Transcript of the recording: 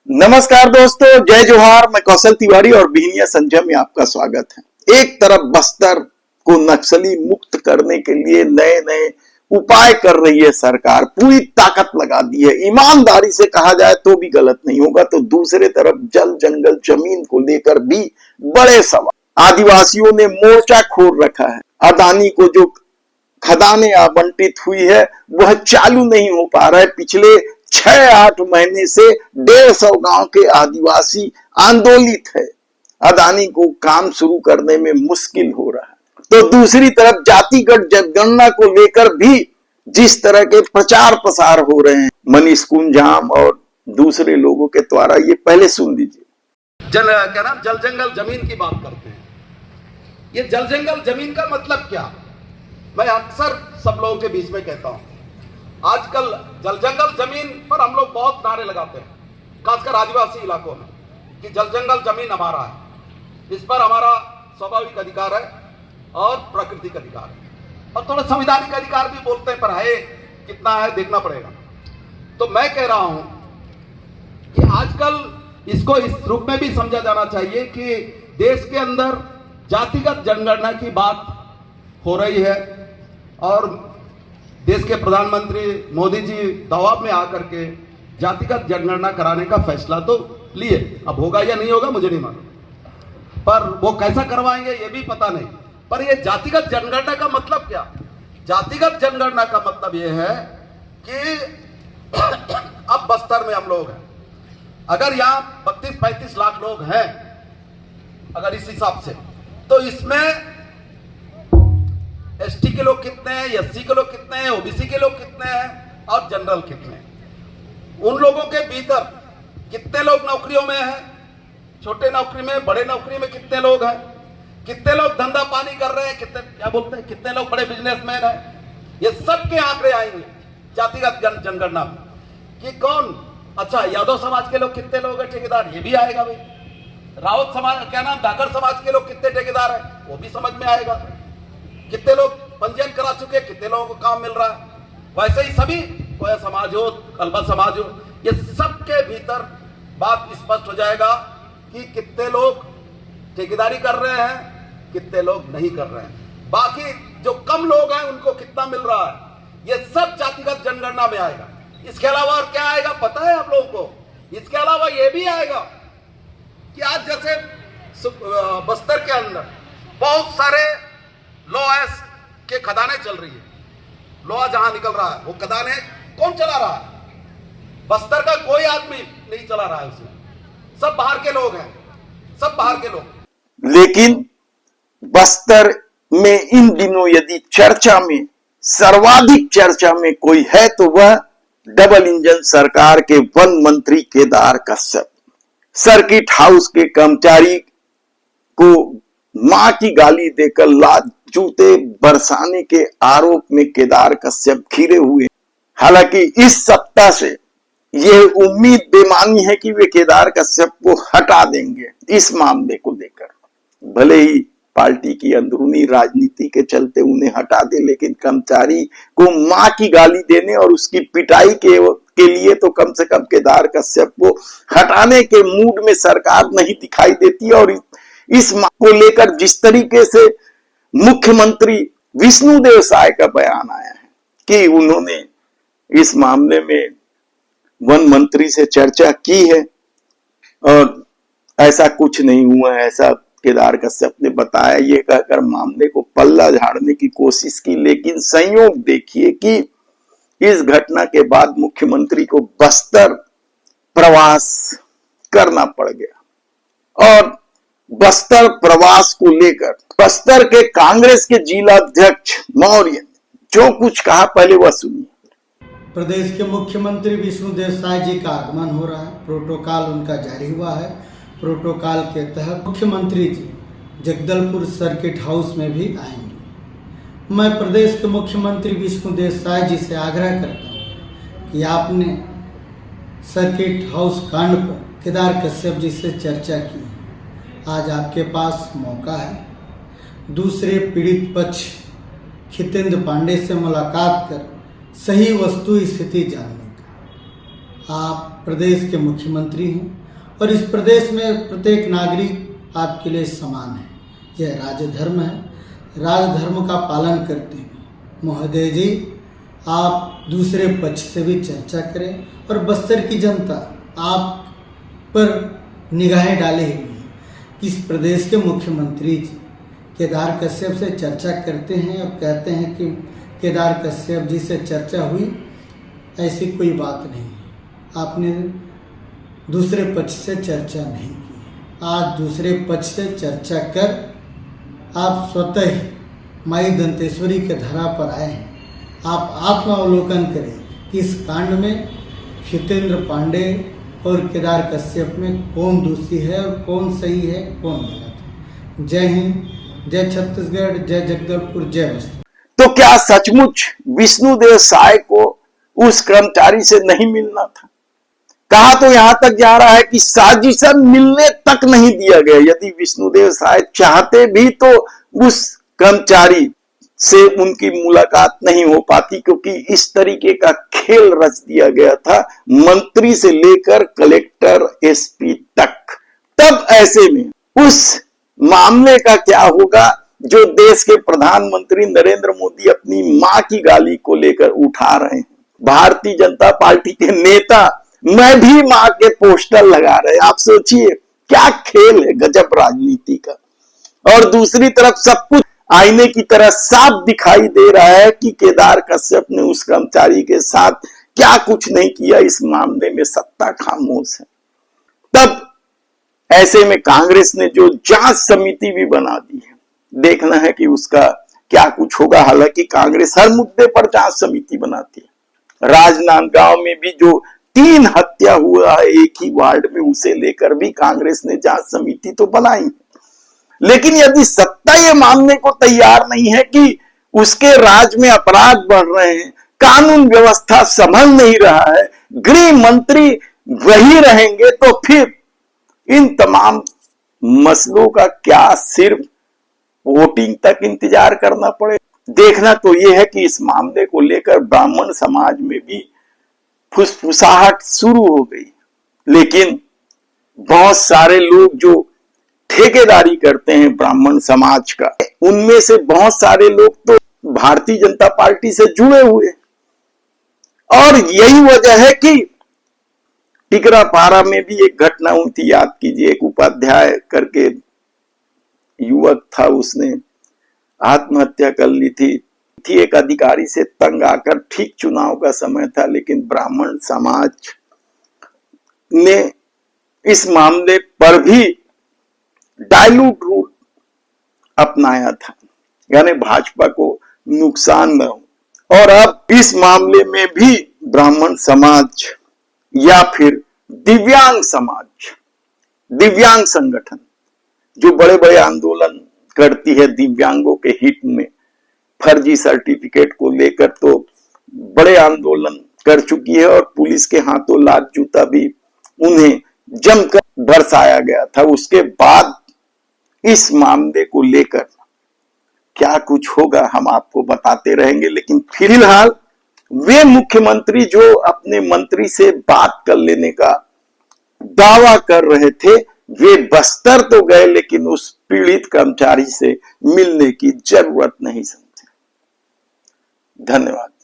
नमस्कार दोस्तों, जय जोहार। मैं कौशल तिवारी और बिहनिया संजय में आपका स्वागत है। एक तरफ बस्तर को नक्सली मुक्त करने के लिए नए नए उपाय कर रही है सरकार, पूरी ताकत लगा दी है। ईमानदारी से कहा जाए तो भी गलत नहीं होगा। तो दूसरे तरफ जल जंगल जमीन को लेकर भी बड़े सवाल। आदिवासियों ने मोर्चा खोल रखा है। अदानी को जो खदानें आवंटित हुई है वह चालू नहीं हो पा रहा है। पिछले 6-8 महीने से 150 गांव के आदिवासी आंदोलित है। अदानी को काम शुरू करने में मुश्किल हो रहा है। तो दूसरी तरफ जातिगत जनगणना को लेकर भी जिस तरह के प्रचार प्रसार हो रहे हैं मनीष कुंजाम और दूसरे लोगों के द्वारा, ये पहले सुन लीजिए। जल जंगल जमीन की बात करते हैं। ये जल जंगल जमीन का मतलब क्या? मैं अक्सर सब लोगों के बीच में कहता हूं, आजकल जल जंगल जमीन पर हम लोग बहुत नारे लगाते हैं, खासकर आदिवासी इलाकों में, कि जल जंगल जमीन हमारा है, इस पर हमारा स्वाभाविक अधिकार है और प्राकृतिक अधिकार है, और थोड़ा संवैधानिक अधिकार भी बोलते हैं, पर है कितना है देखना पड़ेगा। तो मैं कह रहा हूं कि आजकल इसको इस रूप में भी समझा जाना चाहिए कि देश के अंदर जातिगत जनगणना की बात हो रही है और देश के प्रधानमंत्री मोदी जी दबाव में आकर के जातिगत जनगणना कराने का फैसला तो लिए। अब होगा या नहीं होगा मुझे नहीं मालूम, पर वो कैसा करवाएंगे ये भी पता नहीं। पर ये जातिगत जनगणना का मतलब क्या? जातिगत जनगणना का मतलब ये है कि अब बस्तर में हम लोग हैं, अगर यहाँ 32-35 लाख लोग हैं, अगर इस हिसाब से, तो इसमें एसटी के लोग कितने हैं, एससी के लोग कितने हैं, ओबीसी के लोग कितने हैं और जनरल कितने हैं। उन लोगों के भीतर कितने लोग नौकरियों में हैं, छोटे नौकरी में, बड़े नौकरी में कितने लोग हैं, कितने लोग धंधा पानी कर रहे हैं, कितने क्या बोलते हैं, कितने लोग बड़े बिजनेसमैन हैं, ये सब के आंकड़े आएंगे जातिगत जनगणना में कि कौन, अच्छा यादव समाज के लोग कितने लोग हैं ठेकेदार, ये भी आएगा भाई। रावत समाज क्या नाम, धाकर समाज के लोग कितने ठेकेदार हैं वो भी समझ में आएगा। कितने लोग पंजीयन करा चुके, कितने लोगों को काम मिल रहा है। वैसे ही सभी, कोई समाज हो, कलबा समाज हो, ये सब के भीतर बात स्पष्ट हो जाएगा कि कितने लोग ठेकेदारी कर रहे हैं, कितने लोग नहीं कर रहे हैं। बाकी जो कम लोग हैं उनको कितना मिल रहा है, ये सब जातिगत जनगणना में आएगा। इसके अलावा और क्या आएगा पता है आप लोगों को? इसके अलावा ये भी आएगा कि आज जैसे बस्तर के अंदर बहुत सारे लोहा के खदानें चल रही है, लोहा जहां निकल रहा है वो खदानें कौन चला रहा है? बस्तर का कोई आदमी नहीं चला रहा है, उसमें सब बाहर के लोग हैं, सब बाहर के लोग। लेकिन बस्तर में इन दिनों यदि चर्चा में, सर्वाधिक चर्चा में कोई है तो वह डबल इंजन सरकार के वन मंत्री केदार कश्यप। सर्किट हाउस के कर्मचारी को मां की गाली देकर लात जूते बरसाने के आरोप में केदार कश्यप घिरे हुए। हालांकि इस सप्ताह से यह उम्मीद बेमानी है कि वे केदार कश्यप को हटा देंगे इस मामले को लेकर। भले ही पार्टी की अंदरूनी राजनीति के चलते उन्हें हटा दे, लेकिन कर्मचारी को मां की गाली देने और उसकी पिटाई के लिए तो कम से कम केदार कश्यप को हटाने के मूड में सरकार नहीं दिखाई देती। और इस को लेकर जिस तरीके से मुख्यमंत्री विष्णुदेव साय का बयान आया है कि उन्होंने इस मामले में वन मंत्री से चर्चा की है और ऐसा कुछ नहीं हुआ है, ऐसा केदार कश्यप ने बताया। ये कहकर मामले को पल्ला झाड़ने की कोशिश की, लेकिन संयोग देखिए कि इस घटना के बाद मुख्यमंत्री को बस्तर प्रवास करना पड़ गया। और बस्तर प्रवास को लेकर बस्तर के कांग्रेस के जिला अध्यक्ष मौर्य ने जो कुछ कहा, पहले वह सुनिए। प्रदेश के मुख्यमंत्री विष्णुदेव साय जी का आगमन हो रहा है, प्रोटोकॉल उनका जारी हुआ है। प्रोटोकॉल के तहत मुख्यमंत्री जी जगदलपुर सर्किट हाउस में भी आएंगे। मैं प्रदेश के मुख्यमंत्री विष्णुदेव साय जी से आग्रह करता हूँ कि आपने सर्किट हाउस कांड पर केदार कश्यप जी से चर्चा की, आज आपके पास मौका है दूसरे पीड़ित पक्ष खितेंद्र पांडे से मुलाकात कर सही वस्तु स्थिति जानने का। आप प्रदेश के मुख्यमंत्री हैं और इस प्रदेश में प्रत्येक नागरिक आपके लिए समान है। यह राजधर्म है। राजधर्म का पालन करते हुए महोदय जी आप दूसरे पक्ष से भी चर्चा करें और बस्तर की जनता आप पर निगाहें डाले हुए हैं। इस प्रदेश के मुख्यमंत्री जी केदार कश्यप से चर्चा करते हैं और कहते हैं कि केदार कश्यप जी से चर्चा हुई, ऐसी कोई बात नहीं है। आपने दूसरे पक्ष से चर्चा नहीं की। आज दूसरे पक्ष से चर्चा कर आप स्वतः ही माई दंतेश्वरी के धरा पर आए हैं। आप आत्मावलोकन करें कि इस कांड में हितेंद्र पांडे और केदार कश्यप में कौन दोषी है और कौन सही है, कौन गलत है। जय हिंद, जय छत्तीसगढ़, जय जगदलपुर, जय बस्तर। तो क्या सचमुच विष्णुदेव साय को उस कर्मचारी से नहीं मिलना था? कहा तो यहां तक जा रहा है कि साजिशन मिलने तक नहीं दिया गया। यदि विष्णुदेव साय चाहते भी तो उस कर्मचारी से उनकी मुलाकात नहीं हो पाती, क्योंकि इस तरीके का खेल रच दिया गया था मंत्री से लेकर कलेक्टर, एसपी तक। तब ऐसे में उस मामले का क्या होगा जो देश के प्रधानमंत्री नरेंद्र मोदी अपनी मां की गाली को लेकर उठा रहे हैं। भारतीय जनता पार्टी के नेता मैं भी मां के पोस्टर लगा रहे हैं। आप सोचिए क्या खेल है, गजब राजनीति का। और दूसरी तरफ सब कुछ आईने की तरह साफ दिखाई दे रहा है कि केदार कश्यप ने उस कर्मचारी के साथ क्या कुछ नहीं किया। इस मामले में सत्ता खामोश है। तब ऐसे में कांग्रेस ने जो जांच समिति भी बना दी है, देखना है कि उसका क्या कुछ होगा। हालांकि कांग्रेस हर मुद्दे पर जांच समिति बनाती है। राजनांदगांव में भी जो 3 हत्या हुआ है एक ही वार्ड में, उसे लेकर भी कांग्रेस ने जांच समिति तो बनाई। लेकिन यदि सत्ता ये मानने को तैयार नहीं है कि उसके राज में अपराध बढ़ रहे हैं, कानून व्यवस्था संभल नहीं रहा है, गृह मंत्री वही रहेंगे, तो फिर इन तमाम मसलों का क्या सिर्फ वोटिंग तक इंतजार करना पड़े? देखना तो यह है कि इस मामले को लेकर ब्राह्मण समाज में भी फुसफुसाहट शुरू हो गई। लेकिन बहुत सारे लोग जो ठेकेदारी करते हैं ब्राह्मण समाज का, उनमें से बहुत सारे लोग तो भारतीय जनता पार्टी से जुड़े हुए। और यही वजह है कि टिकरापारा में भी एक घटना हुई थी, याद कीजिए। एक उपाध्याय करके युवक था, उसने आत्महत्या कर ली थी। एक अधिकारी से तंग आकर, ठीक चुनाव का समय था, लेकिन ब्राह्मण समाज ने इस मामले पर भी डाइल्यूट रूट अपनाया था, यानी भाजपा को नुकसान न हो। और अब इस मामले में भी ब्राह्मण समाज या फिर दिव्यांग समाज, दिव्यांग संगठन जो बड़े बड़े आंदोलन करती है दिव्यांगों के हित में, फर्जी सर्टिफिकेट को लेकर तो बड़े आंदोलन कर चुकी है और पुलिस के हाथों लात जूता भी उन्हें जमकर बरसाया गया था। उसके बाद इस मामले को लेकर क्या कुछ होगा हम आपको बताते रहेंगे। लेकिन फिलहाल वे मुख्यमंत्री जो अपने मंत्री से बात कर लेने का दावा कर रहे थे, वे बस्तर तो गए, लेकिन उस पीड़ित कर्मचारी से मिलने की जरूरत नहीं समझे। धन्यवाद।